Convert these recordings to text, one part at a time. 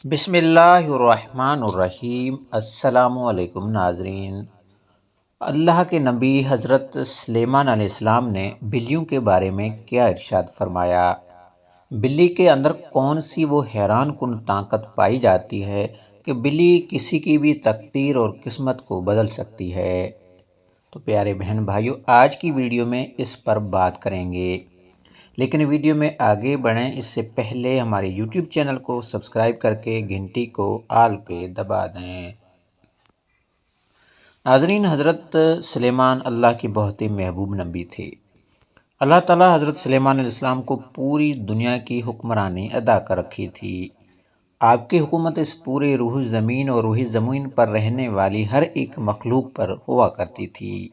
بسم اللہ الرحمن الرحیم۔ السلام علیکم ناظرین۔ اللہ کے نبی حضرت سلیمان علیہ السلام نے بلیوں کے بارے میں کیا ارشاد فرمایا؟ بلی کے اندر کون سی وہ حیران کن طاقت پائی جاتی ہے کہ بلی کسی کی بھی تقدیر اور قسمت کو بدل سکتی ہے؟ تو پیارے بہن بھائیوں، آج کی ویڈیو میں اس پر بات کریں گے، لیکن ویڈیو میں آگے بڑھیں اس سے پہلے ہمارے یوٹیوب چینل کو سبسکرائب کر کے گھنٹی کو آل پہ دبا دیں۔ ناظرین، حضرت سلیمان اللہ کی بہت ہی محبوب نبی تھے۔ اللہ تعالیٰ حضرت سلیمان علیہ السلام کو پوری دنیا کی حکمرانی ادا کر رکھی تھی۔ آپ کی حکومت اس پورے روح زمین اور روح زمین پر رہنے والی ہر ایک مخلوق پر ہوا کرتی تھی۔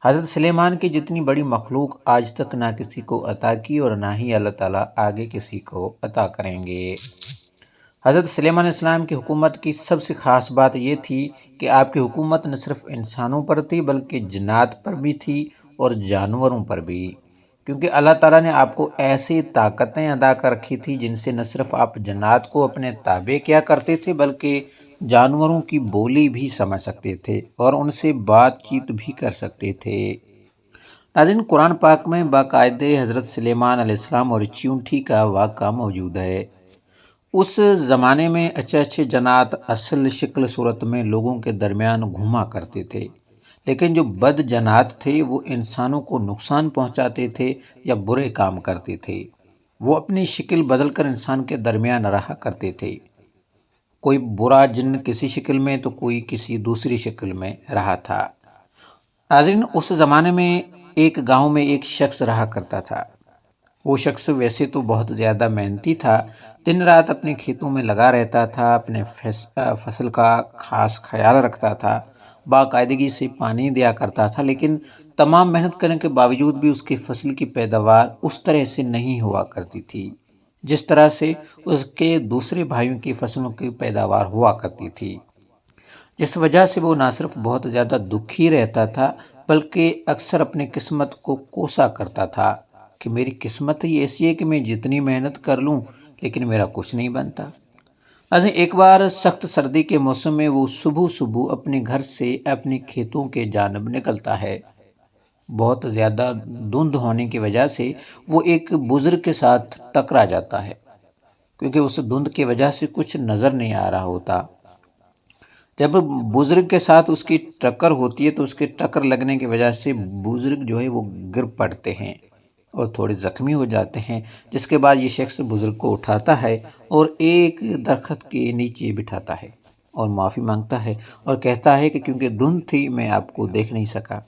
حضرت سلیمان کی جتنی بڑی مخلوق آج تک نہ کسی کو عطا کی اور نہ ہی اللہ تعالیٰ آگے کسی کو عطا کریں گے۔ حضرت سلیمان علیہ السلام کی حکومت کی سب سے خاص بات یہ تھی کہ آپ کی حکومت نہ صرف انسانوں پر تھی بلکہ جنات پر بھی تھی اور جانوروں پر بھی، کیونکہ اللہ تعالیٰ نے آپ کو ایسی طاقتیں عطا کر رکھی تھی جن سے نہ صرف آپ جنات کو اپنے تابع کیا کرتے تھے بلکہ جانوروں کی بولی بھی سمجھ سکتے تھے اور ان سے بات چیت بھی کر سکتے تھے۔ ناظرین، قرآن پاک میں باقاعدہ حضرت سلیمان علیہ السلام اور چیونٹی کا واقعہ موجود ہے۔ اس زمانے میں اچھے اچھے جنات اصل شکل صورت میں لوگوں کے درمیان گھوما کرتے تھے، لیکن جو بد جنات تھے وہ انسانوں کو نقصان پہنچاتے تھے یا برے کام کرتے تھے۔ وہ اپنی شکل بدل کر انسان کے درمیان رہا کرتے تھے، کوئی برا جن کسی شکل میں تو کوئی کسی دوسری شکل میں رہا تھا۔ ناظرین، اس زمانے میں ایک گاؤں میں ایک شخص رہا کرتا تھا۔ وہ شخص ویسے تو بہت زیادہ محنتی تھا، دن رات اپنے کھیتوں میں لگا رہتا تھا، اپنے فصل کا خاص خیال رکھتا تھا، باقاعدگی سے پانی دیا کرتا تھا، لیکن تمام محنت کرنے کے باوجود بھی اس کی فصل کی پیداوار اس طرح سے نہیں ہوا کرتی تھی جس طرح سے اس کے دوسرے بھائیوں کی فصلوں کی پیداوار ہوا کرتی تھی، جس وجہ سے وہ نہ صرف بہت زیادہ دکھی رہتا تھا بلکہ اکثر اپنی قسمت کو کوسا کرتا تھا کہ میری قسمت ہی ایسی ہے کہ میں جتنی محنت کر لوں لیکن میرا کچھ نہیں بنتا۔ ایک بار سخت سردی کے موسم میں وہ صبح صبح اپنے گھر سے اپنے کھیتوں کے جانب نکلتا ہے۔ بہت زیادہ دھند ہونے کی وجہ سے وہ ایک بزرگ کے ساتھ ٹکرا جاتا ہے، کیونکہ اس دھند کی وجہ سے کچھ نظر نہیں آ رہا ہوتا۔ جب بزرگ کے ساتھ اس کی ٹکر ہوتی ہے تو اس کے ٹکر لگنے کی وجہ سے بزرگ جو ہے وہ گر پڑتے ہیں اور تھوڑے زخمی ہو جاتے ہیں، جس کے بعد یہ شخص بزرگ کو اٹھاتا ہے اور ایک درخت کے نیچے بٹھاتا ہے اور معافی مانگتا ہے اور کہتا ہے کہ کیونکہ دھند تھی میں آپ کو دیکھ نہیں سکا،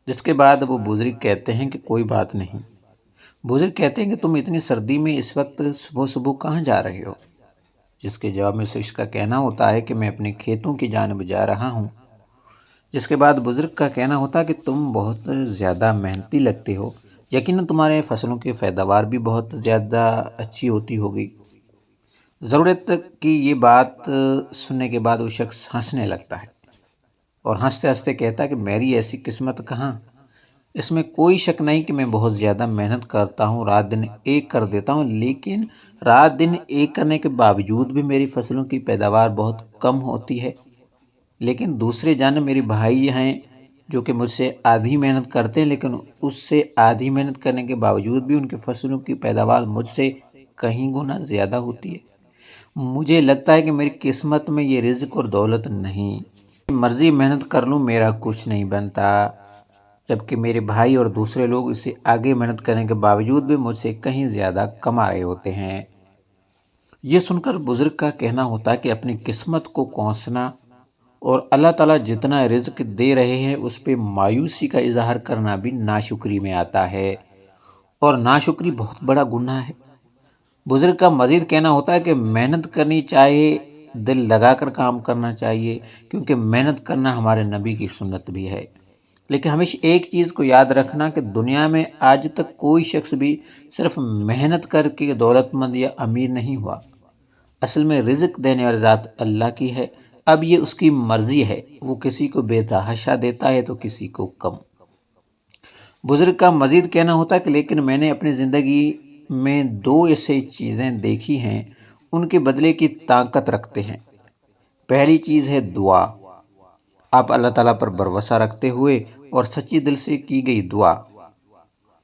جس کے بعد وہ بزرگ کہتے ہیں کہ کوئی بات نہیں۔ بزرگ کہتے ہیں کہ تم اتنی سردی میں اس وقت صبح صبح کہاں جا رہے ہو؟ جس کے جواب میں سے اس کا کہنا ہوتا ہے کہ میں اپنے کھیتوں کی جانب جا رہا ہوں۔ جس کے بعد بزرگ کا کہنا ہوتا ہے کہ تم بہت زیادہ محنتی لگتے ہو، یقیناً تمہارے فصلوں کی پیداوار بھی بہت زیادہ اچھی ہوتی ہوگی۔ ضرورت کی یہ بات سننے کے بعد وہ شخص ہنسنے لگتا ہے اور ہنستے ہنستے کہتا ہے کہ میری ایسی قسمت کہاں، اس میں کوئی شک نہیں کہ میں بہت زیادہ محنت کرتا ہوں، رات دن ایک کر دیتا ہوں، لیکن رات دن ایک کرنے کے باوجود بھی میری فصلوں کی پیداوار بہت کم ہوتی ہے۔ لیکن دوسرے جانب میرے بھائی ہیں جو کہ مجھ سے آدھی محنت کرتے ہیں، لیکن اس سے آدھی محنت کرنے کے باوجود بھی ان کی فصلوں کی پیداوار مجھ سے کہیں گنا زیادہ ہوتی ہے۔ مجھے لگتا ہے کہ میری قسمت میں یہ رزق اور دولت نہیں، مرضی محنت کر لوں میرا کچھ نہیں بنتا، جبکہ میرے بھائی اور دوسرے لوگ اس سے آگے محنت کرنے کے باوجود بھی مجھ سے کہیں زیادہ کما رہے ہوتے ہیں۔ یہ سن کر بزرگ کا کہنا ہوتا ہے کہ اپنی قسمت کو کوسنا اور اللہ تعالیٰ جتنا رزق دے رہے ہیں اس پہ مایوسی کا اظہار کرنا بھی ناشکری میں آتا ہے، اور ناشکری بہت بڑا گناہ ہے۔ بزرگ کا مزید کہنا ہوتا ہے کہ محنت کرنی چاہیے، دل لگا کر کام کرنا چاہیے، کیونکہ محنت کرنا ہمارے نبی کی سنت بھی ہے۔ لیکن ہمیشہ ایک چیز کو یاد رکھنا کہ دنیا میں آج تک کوئی شخص بھی صرف محنت کر کے دولت مند یا امیر نہیں ہوا۔ اصل میں رزق دینے والی ذات اللہ کی ہے، اب یہ اس کی مرضی ہے، وہ کسی کو بے تحاشا دیتا ہے تو کسی کو کم۔ بزرگ کا مزید کہنا ہوتا ہے کہ لیکن میں نے اپنی زندگی میں دو ایسے چیزیں دیکھی ہیں، ان کے بدلے کی طاقت رکھتے ہیں۔ پہلی چیز ہے دعا۔ آپ اللہ تعالیٰ پر بھروسہ رکھتے ہوئے اور سچی دل سے کی گئی دعا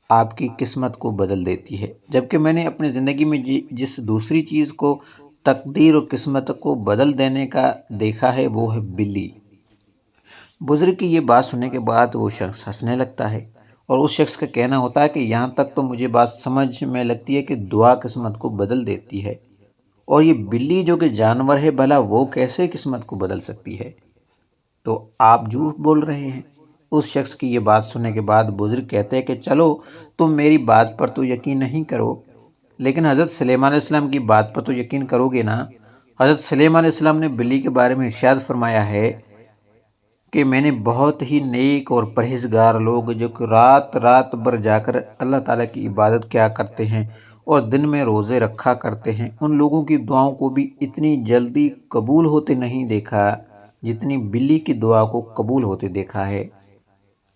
آپ کی قسمت کو بدل دیتی ہے۔ جبکہ میں نے اپنی زندگی میں جس دوسری چیز کو تقدیر اور قسمت کو بدل دینے کا دیکھا ہے وہ ہے بلی۔ بزرگ کی یہ بات سننے کے بعد وہ شخص ہنسنے لگتا ہے اور اس شخص کا کہنا ہوتا ہے کہ یہاں تک تو مجھے بات سمجھ میں لگتی ہے کہ دعا قسمت کو بدل دیتی ہے، اور یہ بلی جو کہ جانور ہے بھلا وہ کیسے قسمت کو بدل سکتی ہے؟ تو آپ جھوٹ بول رہے ہیں۔ اس شخص کی یہ بات سننے کے بعد بزرگ کہتے ہیں کہ چلو تم میری بات پر تو یقین نہیں کرو، لیکن حضرت سلیمان علیہ السلام کی بات پر تو یقین کرو گے نا۔ حضرت سلیمان علیہ السلام نے بلی کے بارے میں ارشاد فرمایا ہے کہ میں نے بہت ہی نیک اور پرہیزگار لوگ جو کہ رات رات بھر جا کر اللہ تعالیٰ کی عبادت کیا کرتے ہیں اور دن میں روزے رکھا کرتے ہیں، ان لوگوں کی دعاؤں کو بھی اتنی جلدی قبول ہوتے نہیں دیکھا جتنی بلی کی دعا کو قبول ہوتے دیکھا ہے۔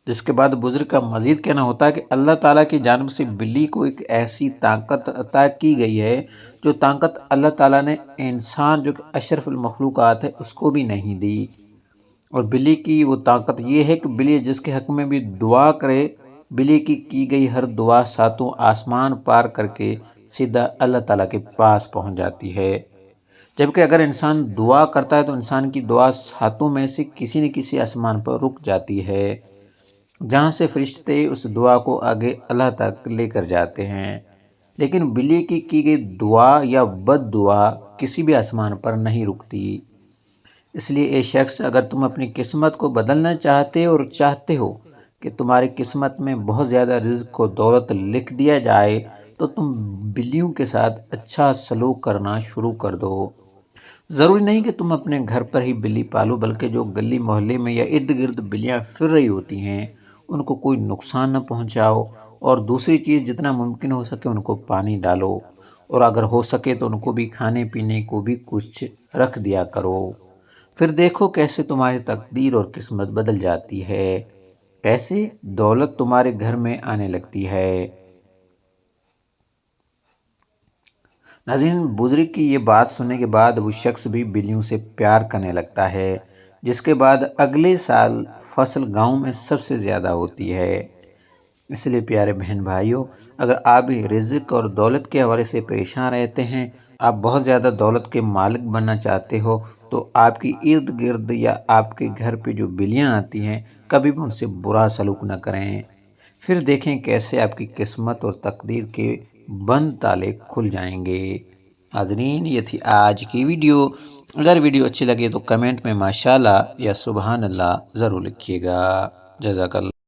جس کے بعد بزرگ کا مزید کہنا ہوتا ہے کہ اللہ تعالیٰ کی جانب سے بلی کو ایک ایسی طاقت عطا کی گئی ہے جو طاقت اللہ تعالیٰ نے انسان جو کہ اشرف المخلوقات ہے اس کو بھی نہیں دی۔ اور بلی کی وہ طاقت یہ ہے کہ بلی جس کے حق میں بھی دعا کرے، بلی کی گئی ہر دعا ساتوں آسمان پار کر کے سیدھا اللہ تعالیٰ کے پاس پہنچ جاتی ہے۔ جبکہ اگر انسان دعا کرتا ہے تو انسان کی دعا ساتوں میں سے کسی نہ کسی آسمان پر رک جاتی ہے، جہاں سے فرشتے اس دعا کو آگے اللہ تک لے کر جاتے ہیں۔ لیکن بلی کی گئی دعا یا بد دعا کسی بھی آسمان پر نہیں رکتی۔ اس لیے اے شخص، اگر تم اپنی قسمت کو بدلنا چاہتے اور چاہتے ہو کہ تمہاری قسمت میں بہت زیادہ رزق و دولت لکھ دیا جائے تو تم بلیوں کے ساتھ اچھا سلوک کرنا شروع کر دو۔ ضروری نہیں کہ تم اپنے گھر پر ہی بلی پالو، بلکہ جو گلی محلے میں یا ارد گرد بلیاں پھر رہی ہوتی ہیں ان کو کوئی نقصان نہ پہنچاؤ، اور دوسری چیز جتنا ممکن ہو سکے ان کو پانی ڈالو، اور اگر ہو سکے تو ان کو بھی کھانے پینے کو بھی کچھ رکھ دیا کرو۔ پھر دیکھو کیسے تمہاری تقدیر اور قسمت بدل جاتی ہے، کیسے دولت تمہارے گھر میں آنے لگتی ہے۔ ناظرین، بزرگ کی یہ بات سننے کے بعد وہ شخص بھی بلیوں سے پیار کرنے لگتا ہے، جس کے بعد اگلے سال فصل گاؤں میں سب سے زیادہ ہوتی ہے۔ اس لیے پیارے بہن بھائیوں، اگر آپ بھی رزق اور دولت کے حوالے سے پریشان رہتے ہیں، آپ بہت زیادہ دولت کے مالک بننا چاہتے ہو، تو آپ کی ارد گرد یا آپ کے گھر پہ جو بلیاں آتی ہیں کبھی بھی ان سے برا سلوک نہ کریں۔ پھر دیکھیں کیسے آپ کی قسمت اور تقدیر کے بند تالے کھل جائیں گے۔ ناظرین، یہ تھی آج کی ویڈیو۔ اگر ویڈیو اچھی لگے تو کمنٹ میں ماشاءاللہ یا سبحان اللہ ضرور لکھیے گا۔ جزاک اللہ۔